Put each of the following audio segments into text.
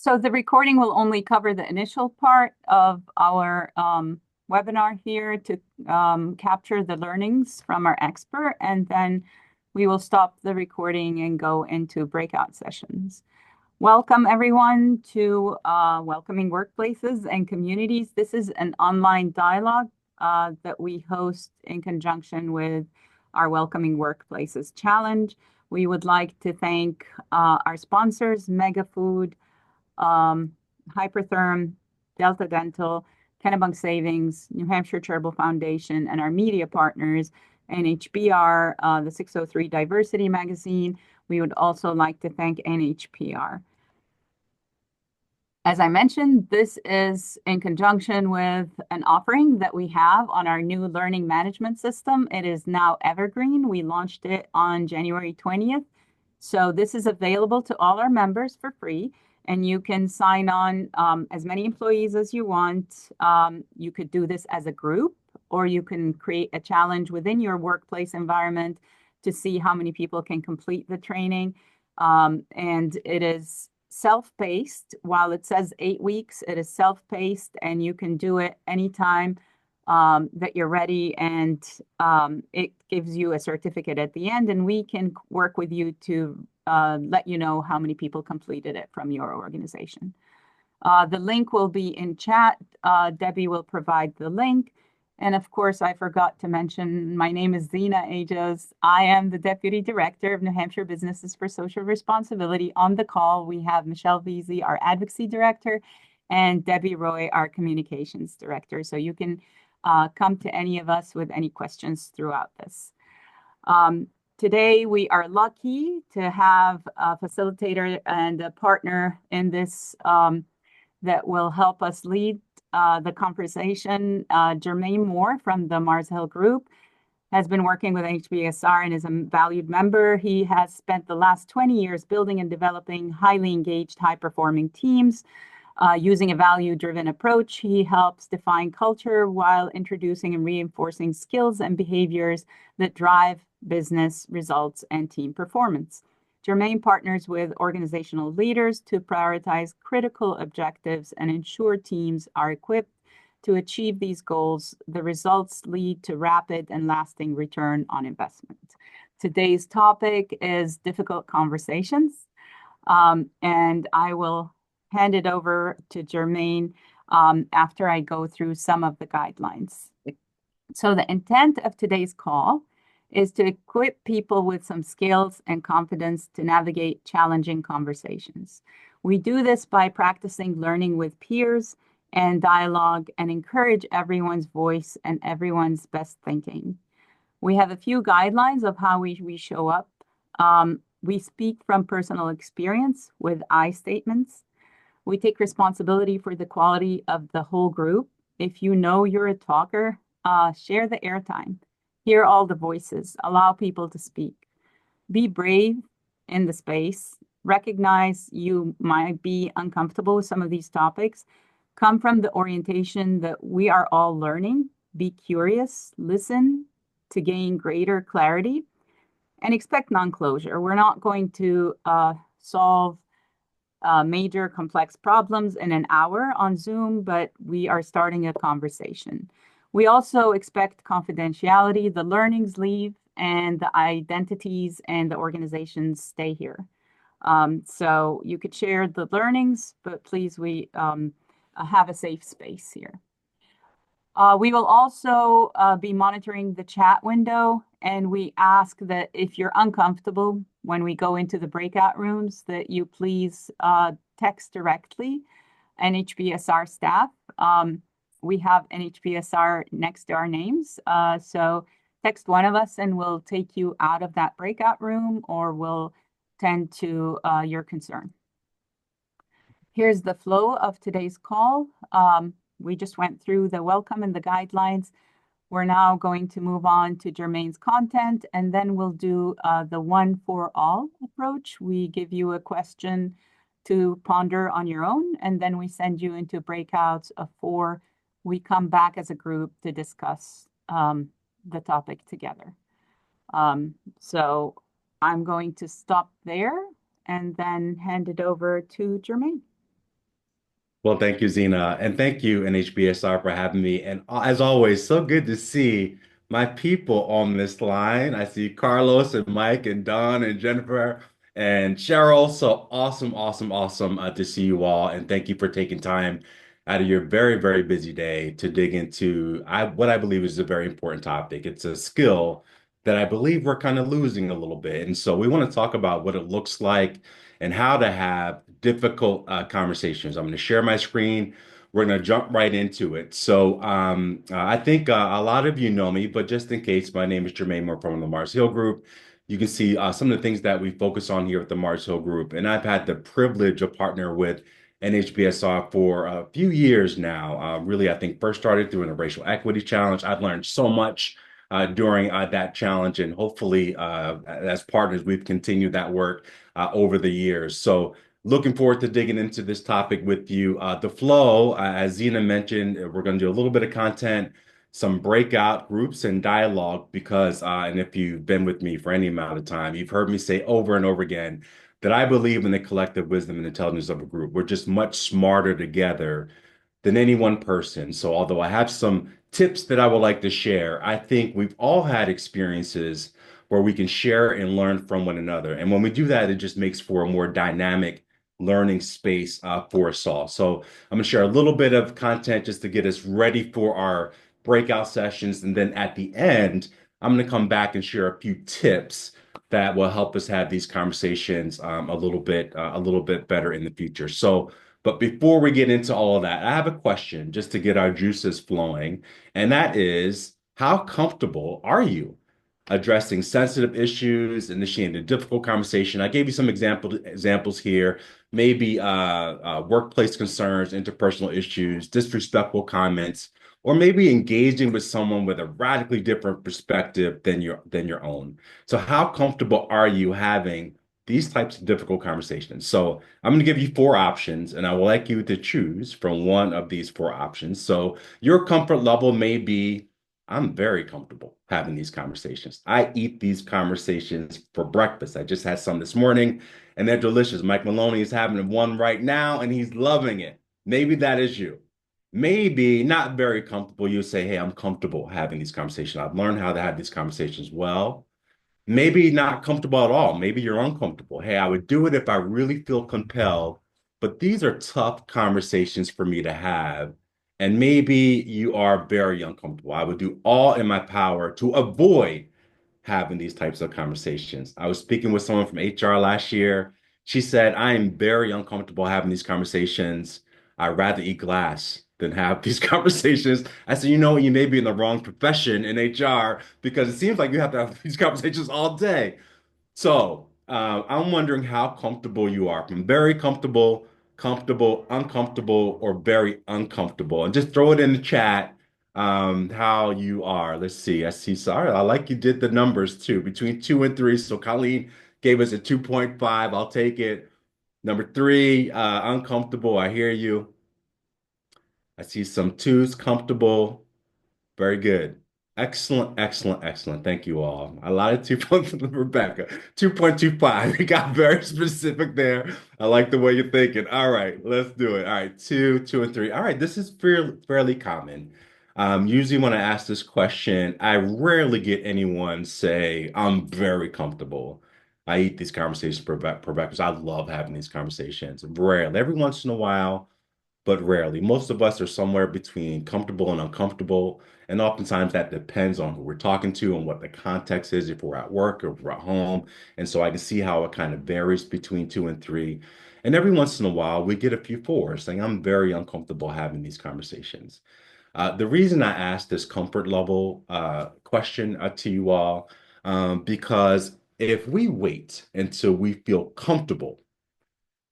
So the recording will only cover the initial part of our webinar here to capture the learnings from our expert, and then we will stop the recording and go into breakout sessions. Welcome everyone to Welcoming Workplaces and Communities. This is an online dialogue that we host in conjunction with our Welcoming Workplaces Challenge. We would like to thank our sponsors, Mega Food, Hypertherm, Delta Dental, Kennebunk Savings, New Hampshire Charitable Foundation, and our media partners, NHBR, the 603 Diversity Magazine. We would also like to thank NHPR. As I mentioned, this is in conjunction with an offering that we have on our new learning management system. It is now evergreen. We launched it on January 20th. So this is available to all our members for free, and you can sign on as many employees as you want. You could do this as a group, or you can create a challenge within your workplace environment to see how many people can complete the training. And it is self-paced. While it says 8 weeks, it is self-paced, and you can do it anytime that you're ready, and it gives you a certificate at the end, and we can work with you to let you know how many people completed it from your organization. The link will be in chat. Debbie will provide the link. And of course, I forgot to mention, my name is Zina Ajos. I am the Deputy Director of New Hampshire Businesses for Social Responsibility. On the call, we have Michelle Veazey, our Advocacy Director, and Debbie Roy, our Communications Director. So you can come to any of us with any questions throughout this. Today, we are lucky to have a facilitator and a partner in this that will help us lead the conversation. Jermaine Moore from the Mars Hill Group has been working with NHBSR and is a valued member. He has spent the last 20 years building and developing highly engaged, high-performing teams. Using a value-driven approach, he helps define culture while introducing and reinforcing skills and behaviors that drive business results and team performance. Jermaine partners with organizational leaders to prioritize critical objectives and ensure teams are equipped to achieve these goals. The results lead to rapid and lasting return on investment. Today's topic is difficult conversations, and I will hand it over to Jermaine after I go through some of the guidelines. So the intent of today's call is to equip people with some skills and confidence to navigate challenging conversations. We do this by practicing learning with peers and dialogue, and encourage everyone's voice and everyone's best thinking. We have a few guidelines of how we show up. We speak from personal experience with I statements. We take responsibility for the quality of the whole group. If you know you're a talker, share the airtime. Hear all the voices. Allow people to speak. Be brave in the space. Recognize you might be uncomfortable with some of these topics. Come from the orientation that we are all learning. Be curious. Listen to gain greater clarity. And expect non-closure. We're not going to solve major complex problems in an hour on Zoom, but we are starting a conversation. We also expect confidentiality. The learnings leave and the identities and the organizations stay here. So you could share the learnings, but please, we have a safe space here. We will also be monitoring the chat window, and we ask that if you're uncomfortable when we go into the breakout rooms, that you please text directly NHBSR staff. We have NHBSR next to our names, so text one of us and we'll take you out of that breakout room, or we'll tend to your concern. Here's the flow of today's call. We just went through the welcome and the guidelines. We're now going to move on to Jermaine's content, and then we'll do the one for all approach. We give you a question to ponder on your own, and then we send you into breakouts of 4. We come back as a group to discuss the topic together. So I'm going to stop there and then hand it over to Jermaine. Well, thank you, Zena, and thank you, NHBSR, for having me. And as always, so good to see my people on this line. I see Carlos and Mike and Don and Jennifer and Cheryl. So awesome, awesome, awesome to see you all. And thank you for taking time out of your very, very busy day to dig into what I believe is a very important topic. It's a skill that I believe we're kind of losing a little bit. And so we want to talk about what it looks like and how to have difficult conversations. I'm going to share my screen. We're going to jump right into it. I think a lot of you know me, but just in case, my name is Jermaine Moore from the Mars Hill Group. You can see some of the things that we focus on here at the Mars Hill Group. And I've had the privilege of partner with NHBSR for a few years now. Really, I think first started doing a racial equity challenge. I've learned so much during that challenge, and hopefully, as partners, we've continued that work over the years. So looking forward to digging into this topic with you. The flow, as Zena mentioned, we're going to do a little bit of content, some breakout groups and dialogue because, and if you've been with me for any amount of time, you've heard me say over and over again that I believe in the collective wisdom and intelligence of a group. We're just much smarter together than any one person. So, although I have some tips that I would like to share, I think we've all had experiences where we can share and learn from one another. And when we do that, it just makes for a more dynamic learning space for us all. So, I'm going to share a little bit of content just to get us ready for our breakout sessions. And then at the end, I'm going to come back and share a few tips that will help us have these conversations a little bit better in the future. But before we get into all of that, I have a question just to get our juices flowing. And that is, how comfortable are you addressing sensitive issues, initiating a difficult conversation? I gave you some examples here, maybe workplace concerns, interpersonal issues, disrespectful comments, or maybe engaging with someone with a radically different perspective than your own. So how comfortable are you having these types of difficult conversations? So I'm going to give you four options, and I would like you to choose from one of these four options. So your comfort level may be, I'm very comfortable having these conversations. I eat these conversations for breakfast. I just had some this morning, and they're delicious. Mike Maloney is having one right now, and he's loving it. Maybe that is you. Maybe not very comfortable. You say, hey, I'm comfortable having these conversations. I've learned how to have these conversations well. Maybe not comfortable at all. Maybe you're uncomfortable. Hey, I would do it if I really feel compelled, but these are tough conversations for me to have. And maybe you are very uncomfortable. I would do all in my power to avoid having these types of conversations. I was speaking with someone from HR last year. She said, I am very uncomfortable having these conversations. I'd rather eat glass than have these conversations. I said, you know what, you may be in the wrong profession in HR because it seems like you have to have these conversations all day. So I'm wondering how comfortable you are, from very comfortable, comfortable, uncomfortable, or very uncomfortable. And just throw it in the chat how you are. Let's see. I see. Sorry, I like you did the numbers too, between two and three. So Colleen gave us a 2.5. I'll take it. Number three, uncomfortable. I hear you. I see some twos, comfortable. Very good. Excellent, excellent, excellent. Thank you all. A lot of 2 points from Rebecca. 2.25. We got very specific there. I like the way you're thinking. All right, let's do it. All right, two, and three. All right, this is fairly common. Usually when I ask this question, I rarely get anyone say, I'm very comfortable. I eat these conversations for breakfast. I love having these conversations. Rarely. Every once in a while, but rarely. Most of us are somewhere between comfortable and uncomfortable. And oftentimes that depends on who we're talking to and what the context is, if we're at work or if we're at home. And so I can see how it kind of varies between two and three. And every once in a while, we get a few fours saying, I'm very uncomfortable having these conversations. The reason I asked this comfort level question to you all, because if we wait until we feel comfortable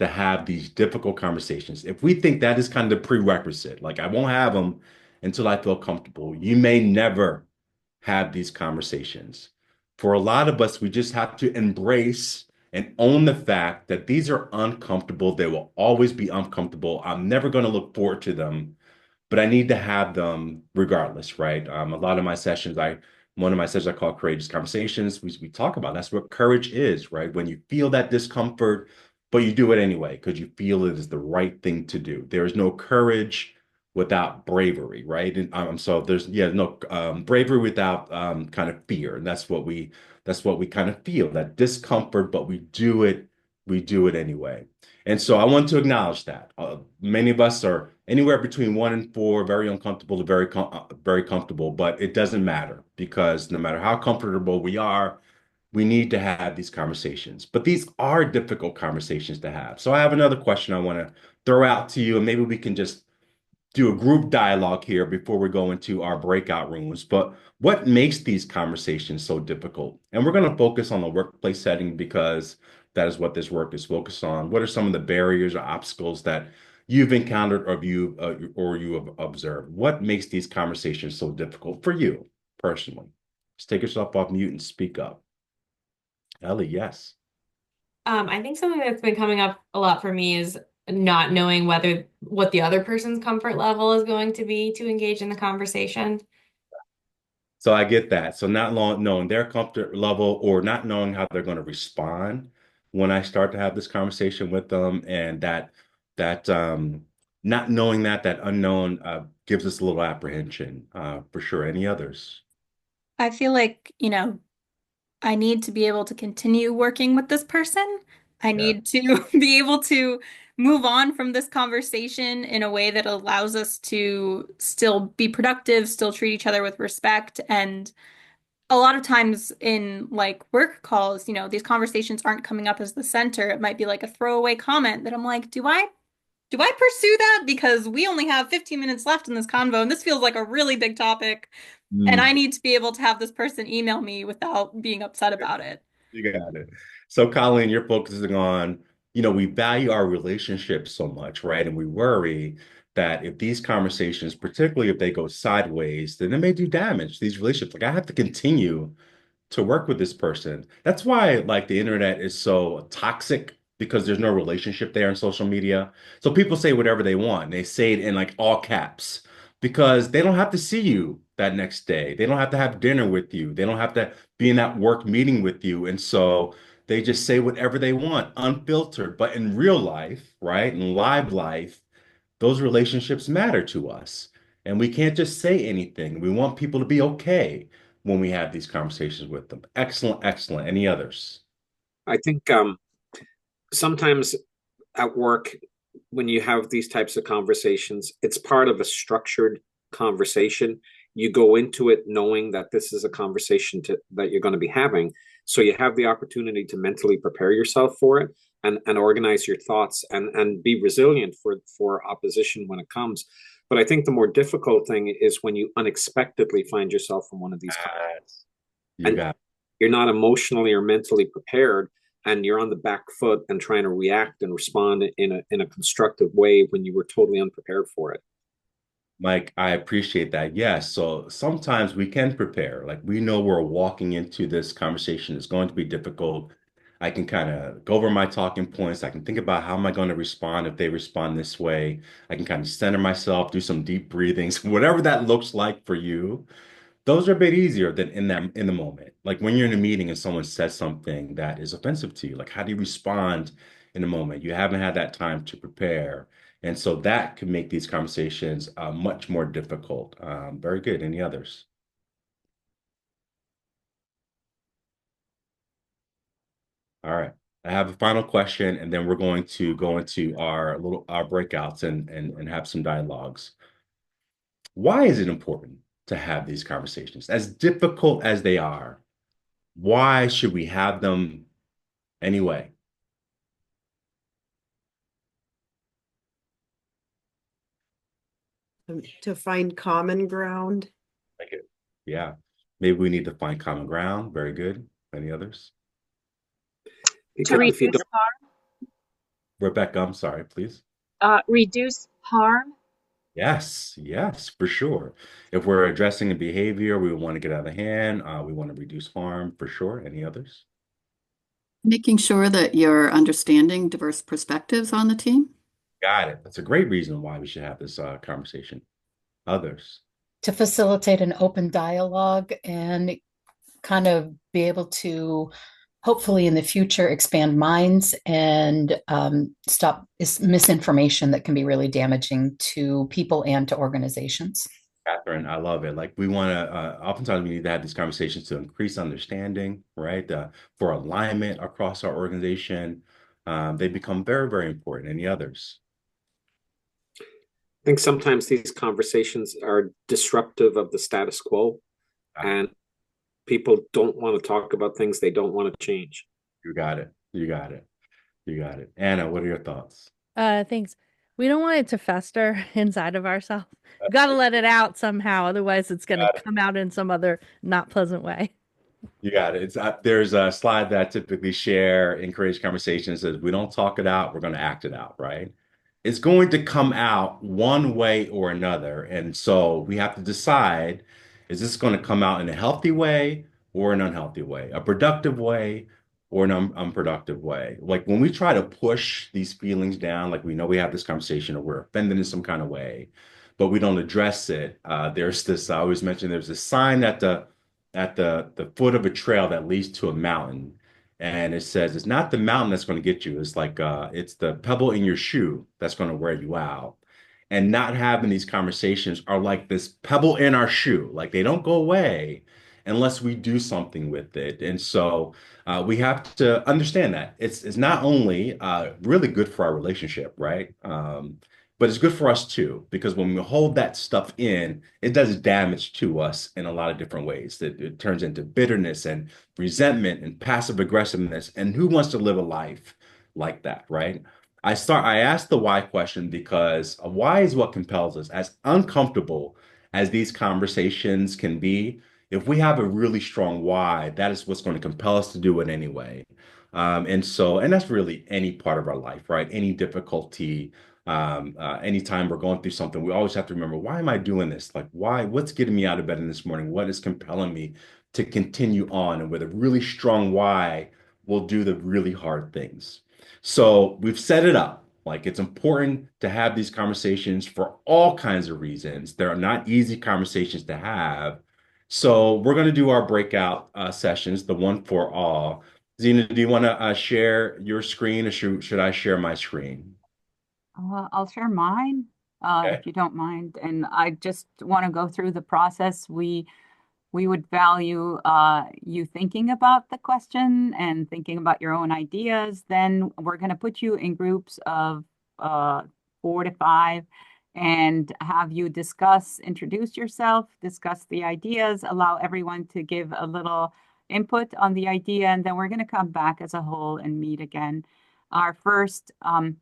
to have these difficult conversations. If we think that is kind of the prerequisite, like I won't have them until I feel comfortable, you may never have these conversations. For a lot of us, we just have to embrace and own the fact that these are uncomfortable. They will always be uncomfortable. I'm never going to look forward to them, but I need to have them regardless, right? A lot of my sessions, one of my sessions I call courageous conversations. We talk about that's what courage is, right? When you feel that discomfort, but you do it anyway because you feel it is the right thing to do. There is no courage without bravery, right? And so there's no bravery without kind of fear, and that's what we kind of feel, that discomfort, but we do it anyway. And so I want to acknowledge that many of us are anywhere between 1 and 4, very uncomfortable to very comfortable, but it doesn't matter because no matter how comfortable we are, we need to have these conversations. But these are difficult conversations to have. So I have another question I want to throw out to you, and maybe we can just do a group dialogue here before we go into our breakout rooms. But what makes these conversations so difficult? And we're going to focus on the workplace setting because that is what this work is focused on. What are some of the barriers or obstacles that you've encountered or you have observed? What makes these conversations so difficult for you personally? Just take yourself off mute and speak up. Ellie, yes. I think something that's been coming up a lot for me is not knowing whether what the other person's comfort level is going to be to engage in the conversation. So I get that. So not long knowing their comfort level or not knowing how they're going to respond when I start to have this conversation with them, and that not knowing that unknown gives us a little apprehension for sure. Any others? I feel like, I need to be able to continue working with this person. I Yeah. need to be able to move on from this conversation in a way that allows us to still be productive, still treat each other with respect. And a lot of times in like work calls, these conversations aren't coming up as the center. It might be like a throwaway comment that I'm like, do I pursue that? Because we only have 15 minutes left in this convo, and this feels like a really big topic. And I Mm, need to be able to have this person email me without being upset about it. you got it. So, Colleen, you're focusing on, we value our relationships so much, right? And we worry that if these conversations, particularly if they go sideways, then they may do damage to these relationships. Like I have to continue to work with this person. That's why like the internet is so toxic because there's no relationship there in social media. So people say whatever they want. They say it in like all caps because they don't have to see you that next day. They don't have to have dinner with you. They don't have to be in that work meeting with you. And so they just say whatever they want, unfiltered. But in real life, right, in live life, those relationships matter to us. And we can't just say anything. We want people to be okay when we have these conversations with them. Excellent, excellent. Any others? I think sometimes at work, when you have these types of conversations, it's part of a structured conversation. You go into it knowing that this is a conversation that you're going to be having. So you have the opportunity to mentally prepare yourself for it and organize your thoughts and be resilient for opposition when it comes. But I think the more difficult thing is when you unexpectedly find yourself in one of these Yes. You and got you're not emotionally or mentally prepared and you're on the back foot and trying to react and respond in a constructive way when you were totally unprepared for it. Mike, I appreciate that. Yes. So sometimes we can prepare. Like we know we're walking into this conversation. It's going to be difficult. I can kind of go over my talking points. I can think about how am I going to respond if they respond this way. I can kind of center myself, do some deep breathings, whatever that looks like for you. Those are a bit easier than in the moment. Like when you're in a meeting and someone says something that is offensive to you, like how do you respond in a moment? You haven't had that time to prepare. And so that can make these conversations much more difficult. Very good. Any others? All right. I have a final question, and then we're going to go into our breakouts and have some dialogues. Why is it important to have these conversations? As difficult as they are, why should we have them anyway? To find common ground. Like it. Yeah. Maybe we need to find common ground. Very good. Any others? To Because if you reduce don't, Rebecca, I'm sorry, please. reduce harm. Yes, yes, for sure. If we're addressing a behavior, we want to get out of hand. We want to reduce harm for sure. Any others? Making sure that you're understanding diverse perspectives on the team. Got it. That's a great reason why we should have this conversation. Others? To facilitate an open dialogue and kind of be able to hopefully in the future expand minds and stop misinformation that can be really damaging to people and to organizations. Catherine, I love it. Like we want to, oftentimes we need to have these conversations to increase understanding, right? For alignment across our organization. They become very, very important. Any others? I think sometimes these conversations are disruptive of the status quo, and people don't want to talk about things they don't want to change. You got it. You got it. You got it. Anna, what are your thoughts? Thanks. We don't want it to fester inside of ourselves. We got to let it out somehow, otherwise it's going to come out in some other not pleasant way. You got it. It's there's a slide that I typically share, encourage conversations. Says we don't talk it out, we're going to act it out, right? It's going to come out one way or another, and so we have to decide: is this going to come out in a healthy way or an unhealthy way, a productive way or an unproductive way? Like when we try to push these feelings down, like we know we have this conversation or we're offended in some kind of way, but we don't address it. There's this. I always mention there's a sign at the foot of a trail that leads to a mountain. And it says it's not the mountain that's going to get you. It's like it's the pebble in your shoe that's going to wear you out. And not having these conversations are like this pebble in our shoe. Like they don't go away unless we do something with it. And so we have to understand that it's not only really good for our relationship, right? But it's good for us too, because when we hold that stuff in, it does damage to us in a lot of different ways. It turns into bitterness and resentment and passive aggressiveness. And who wants to live a life like that, right? I asked the why question because a why is what compels us. As uncomfortable as these conversations can be, if we have a really strong why, that is what's going to compel us to do it anyway. And that's really any part of our life, right? Any difficulty, anytime we're going through something, we always have to remember, why am I doing this? Like, why, what's getting me out of bed in this morning? What is compelling me to continue on? And with a really strong why, we'll do the really hard things. So we've set it up. Like it's important to have these conversations for all kinds of reasons. They're not easy conversations to have. So we're going to do our breakout sessions, the one for all. Zena, do you want to share your screen or should I share my screen? I'll share mine, Okay. if you don't mind. And I just want to go through the process. We would value you thinking about the question and thinking about your own ideas. Then we're going to put you in groups of 4 to 5 and have you introduce yourself, discuss the ideas, allow everyone to give a little input on the idea, and then we're going to come back as a whole and meet again. Our first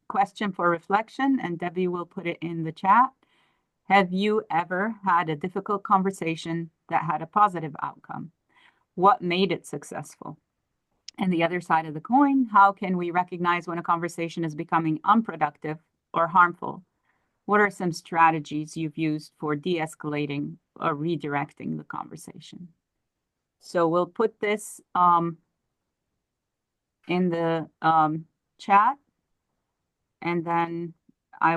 question for reflection, and Debbie will put it in the chat. Have you ever had a difficult conversation that had a positive outcome? What made it successful? And the other side of the coin, how can we recognize when a conversation is becoming unproductive or harmful? What are some strategies you've used for de-escalating or redirecting the conversation? So we'll put this in the chat, and then I will